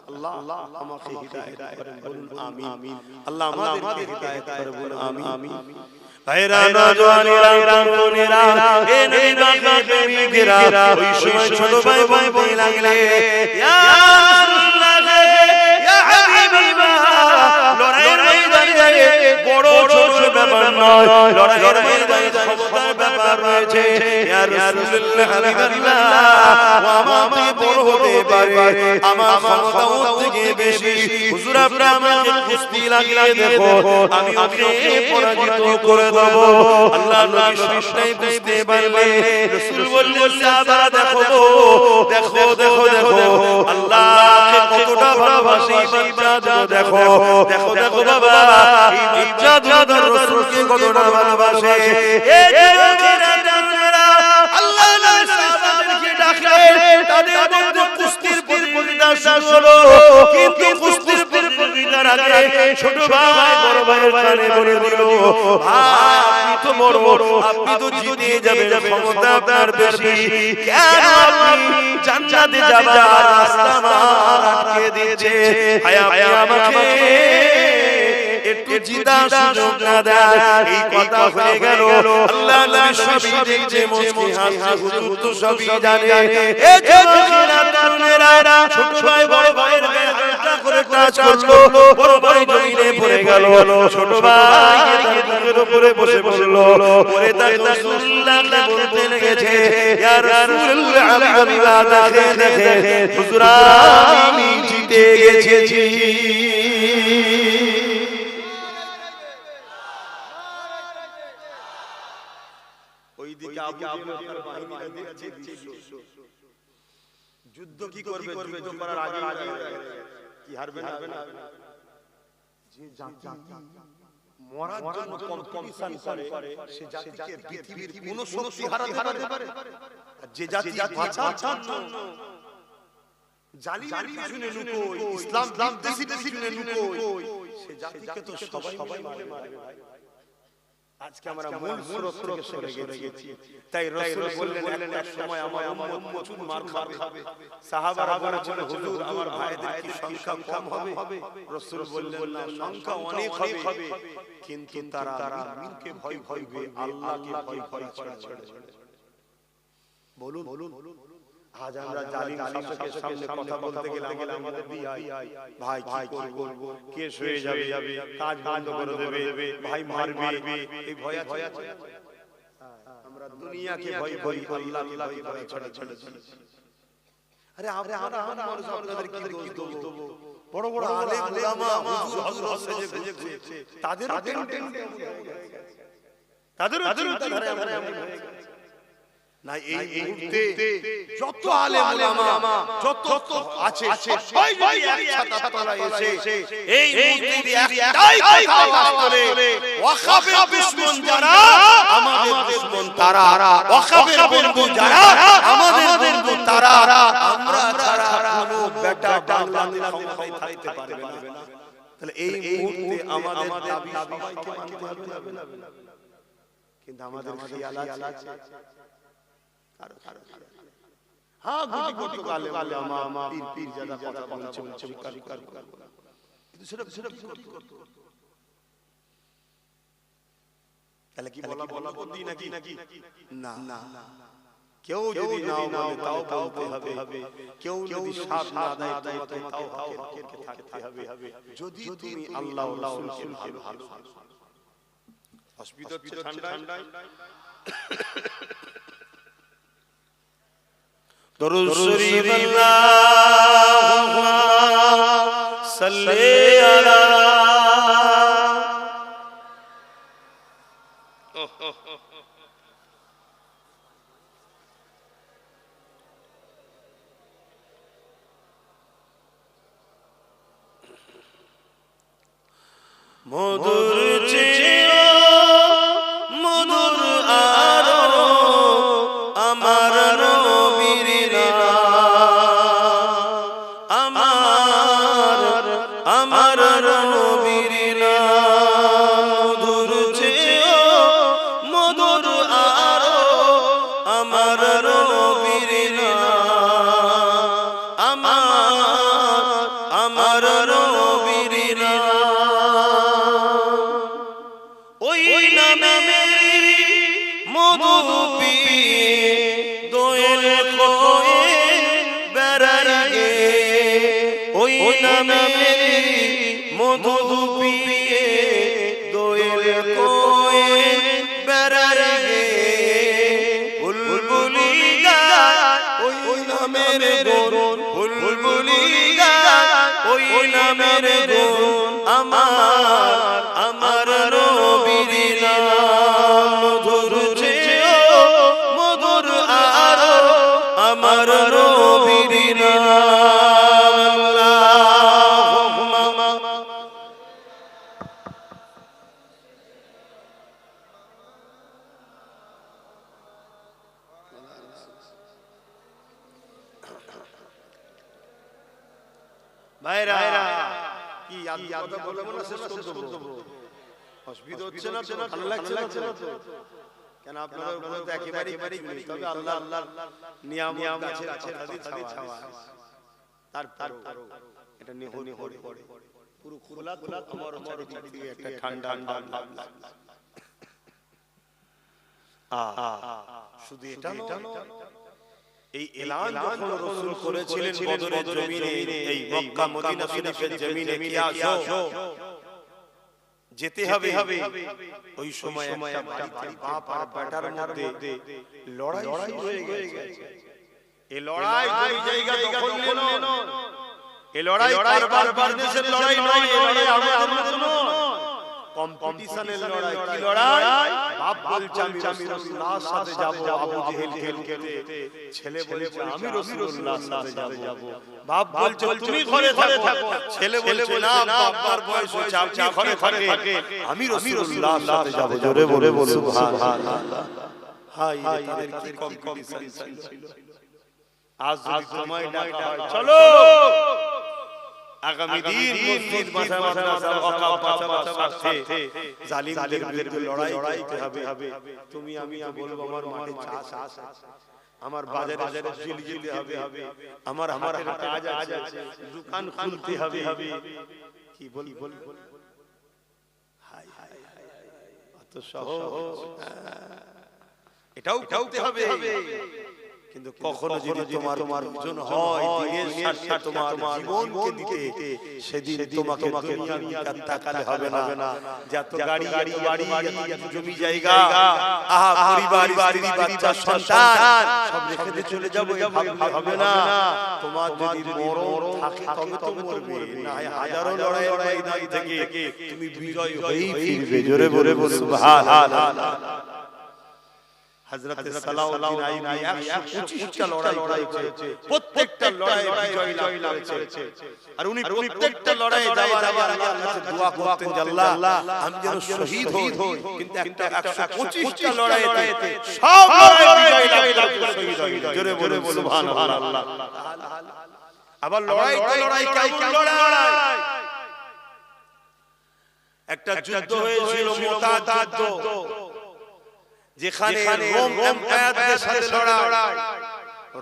Speaker 2: আল্লাহ আমাকে হিদায়াত করেন বলুন আমিন আল্লাহ আমাদেরকে হিদায়াত করে বলুন আমিন ভাইরা নওজওয়ানেরা তরুণেরা এ নবী পাকের প্রেমিকেরা ওই সময় ছোট ভাই ভাই লাগলে ইয়া রাসূলুল্লাহ ইয়া হাবিবাল্লাহ লড়াইয়ের ময়দানে বড় ছোট ব্যাপার নয় লড়াইয়ের ময়দানে ক্ষমতার ব্যাপার রয়েছে ইয়া রাসূলুল্লাহ হাবিবাল্লাহ আমাকে বড় হতে পারে আমার ক্ষমতা ওর থেকে বেশি হুজুর আপনি আমাকে কুস্তি লাগিয়ে দেখো আমি ওকে পরাজিত করে দেব আল্লাহ নবী সবটাই বুঝতে পারলে রাসূল বললেন সাহাবারা দেখো আল্লাহকে কতটা ভালোবাসে বাচ্চা দেখো বাবা এই বাচ্চা রাসূলকে কতটা ভালোবাসে এই যুবকেরা আল্লাহ নবী সাহাবাদেরকে ডাকলেন তাদের মধ্যে কুস্তির প্রতিযোগিতা শুরু হলো কিন্তু কুস্তির প্রতিযোগিতার আগে ছোট ভাই বড় ভাইয়ের কানে বলে দিল ভাই আপনি তো বড় আপনি তো জিতে যাবেন ক্ষমতা আপনার বেশি কেন আপনি জান্নাতে যাবার রাস্তা আটকে দিয়েছে ভাই আমাকে একটু জিদা সুযোগ না দেন এই কথা হয়ে গেল আল্লাহ নবী সবই দেখছে মুস্কি হাসি হুজুর তো সবই জানে এই যুবকেরা তরুণেরা ছোট ভাই বড় ভাইয়ের গায়ে হালকা করে টাচ করলো বড় ভাই জমিনে পড়ে গেল ছোট ভাই তার বুকের উপরে বসে পড়লো পরে তার রাসূলুল্লাহকে বলতে লেগেছে ইয়া রাসূলুল্লাহ হাবিবা দেখে হুজুর আমি জিতে গেছি ওইদিকে আবু জেহেল বাহিনীরা দেখছে যুদ্ধ কি করবে যুদ্ধ করার আগে কি হারবে না যে জাতি মরার জন্য কম্পিটিশন করে সে জাতিকে পৃথিবীর কোন শক্তি হারাতে পারে আর যে জাতি বাঁচার জন্য জালিমের পিছনে লুকোয় ইসলাম বিদ্বেষীর পিছনে লুকোয় সে জাতিকে তো সবাই মারবে ভাই আজকে আমরা মূল স্রোত থেকে সরে গেছি তাই রাসূল বললেন এক সময় আমার উম্মত প্রচুর মার খাবে সাহাবারা বলেছিল হুজুর আমার ভাইদের কি সংখ্যা কম হবে রাসূল বললেন না সংখ্যা অনেক হবে কিন্তু তারা মুমিনকে ভয় করবে আল্লাহকে ভয় করা ছেড়ে বলুন আজ আমরা জালিম শাসকের সামনে কথা বলতে গেলে আমাদের ভাই কি করব কেস হয়ে যাবে কাজ বন্ধ করে দেবে ভাই মারবে এই ভয় আছে আমরা দুনিয়াকে ভয় করি আল্লাহকে ভয় ছড়া আরে আমরা মানুষ আপনাদের কি দোষ দেব বড় বড় আলেম উলামা হুজুর হযরত সেজে ঘুরছে তাদেরও চিন্তাধারা এমন হয়ে গেছে না এই মুহূর্তে যত আলেম উলামা যত আছে সবাই যদি একসাথে তলায় এসে এই মুহূর্তে একটাই কথা আওয়াজ করে ওয়াকাফের দুশমন যারা আমাদের দুশমন তারা ওয়াকাফের বন্ধু যারা আমাদের বন্ধু তারা আমরা ছাড়া কোনো বেটা বাংলাদেশ ক্ষমতায় থাকতে পারবে না তাহলে এই মুহূর্তে আমাদের দাবি সবাইকে মানতে হবে না কিন্তু আমাদের খেয়াল আছে হ্যাঁ গুটি গালে উলামা পীর জাদা কথা বলছে কিন্তু সেটা কি করতে তাহলে কি বলা বন্দি নাকি না কেউ যদি নাও বলে তাও বলতে হবে কেউ যদি সাথ না দেয় তোমাকে হকের থাকতে হবে যদি তুমি আল্লাহ ও রাসূলকে ভালোবাসো অসুবিধা হচ্ছে ঠান্ডায় দরুদ শরীফ আল্লাহুম্মা সাল্লি আলা মধুর চেয়ে মধুর আরো আমার নবীর নাম আমার আমার নবীর নাম মধুর চেয়েও মধুর আরো আমার নবীর নাম আমার নবীর নাম ওই নামের মধু পিয়ে দোয়েল খোয়ে বেড়াইয়ে ওই নামের মধু পিয়ে দোয়েল খোয়ে বেড়াইয়ে বুলবুলি গায় ওই নামের গুণ বুলবুলি গায় ওই নামের গুণ আমার আমার নবীর নাম মধুর চেয়েও মধুর আরো আমার নবীর নাম আল্লাহুম্মা ভাইরা কি কথা বলবো না শেষ করতে দেবো অসুবিধা হচ্ছে না তো ভালো লাগছে না তো কেন আপনাদের উপরে তো একেবারে কিছু তবে আল্লাহ নিয়ামত আছে কথা ছাওয়া তারপর এটা নিয়ে হরে পুরো খোলা আমার চারিদিকে একটা ঠান্ডা ভাব শুধু এটা নয় এই এলান যখন রাসূল করেছিলেন বদরের জমিনে এই মক্কা মদিনা শরীফের জমিনে কি আসো যেতে হবে ওই সময় একটা বাড়িতে বাপ আর বেটার মধ্যে লড়াই হয়ে গেছে এই লড়াই ওই জায়গা দখল নিল এই লড়াই বারবার বিজনেসের লড়াই নয় এই লড়াই আমাদের নয় কম্পিটিশনের লড়াই কি লড়াই বাপ বলছে আমি রাসূলুল্লাহর সাথে যাব আবু জেহেল খেলতে ছেলে বলছে আমি রাসূলুল্লাহর সাথে যাব বাপ বলছে তুমি ঘরে থাকো ছেলে বলছে না বাবার বয়স হয়েছে আপনি ঘরে থাকে আমি রাসূলুল্লাহর সাথে যাব জোরে বলে সুবহানাল্লাহ হায় তাদের কি কম্পিটিশন ছিল আজ যদি সময় ডাকা হয় চলো আগামী দিন মসজিদ মাদ্রাসা ওয়াকাফ বাঁচাবার স্বার্থে জালিমদের বিরুদ্ধে লড়াই করতে হবে তুমি আমি বলবো আমার মাঠে চাষ আমার বাজারে চলে যেতে হবে আমার হাতের কাজ আছে দোকান খুলতে হবে কি বল হায় হায় এত সহজ এটাও করতে হবে কিন্তু কখনো যদি তোমার প্রয়োজন হয় দিনের স্বার্থে তোমার জীবনকে দিতে সেদিন তোমাকে দুনিয়ার তাকালে হবে না যত গাড়ি বাড়ি জমি জায়গা আহা পরিবার স্ত্রী বাচ্চা সন্তান সব রেখে দিয়ে চলে যাব হবে না তোমার যদি মরণ থাকে তবে তো মরবে না হাজারো লড়াই ময়দান থেকে তুমি বিজয় হয়েই ফিরবে জোরে বলে সুবহানাল্লাহ হযরত সালাউদ্দিন আইয়ুবী 125টা লড়াই করেছে প্রত্যেকটা লড়াই বিজয় লাভ করেছে আর উনি প্রত্যেকটা লড়াই যাওয়ার আগে আল্লাহর কাছে দোয়া করতেন যে আল্লাহ আমি যেন শহীদ হই কিন্তু একটা 125টা লড়াইতে সব লড়াই বিজয় লাভ করে শহীদ হই জোরে বলে সুবহানাল্লাহ আবার লড়াই কেমন লড়াই একটা যুদ্ধ হয়েছিল মুতাত যুদ্ধ যেখানে রোম এম্পায়ারদের সাথে লড়াই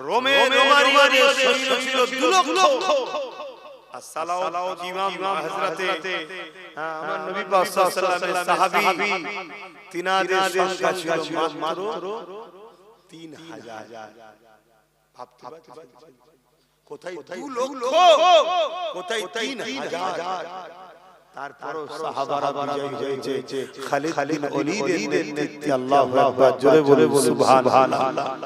Speaker 2: রোমারিয়ার সৈন্য ছিল 2 লক্ষ আর সালাউদ্দিন ইমাম হযরতে আমার নবী পাক সাল্লাল্লাহু আলাইহি ওয়াসাল্লামের সাহাবী তিনাদের সংখ্যা ছিল মাত্র 3000 ভাবতে পারছেন কোথায় 2 লক্ষ কোথায় 3000 তারপরও সাহাবারা বিজয় হয়েছে খালিদ বিন ওলীদের নেতৃত্বে আল্লাহু আকবার জোরে বলে সুবহানাল্লাহ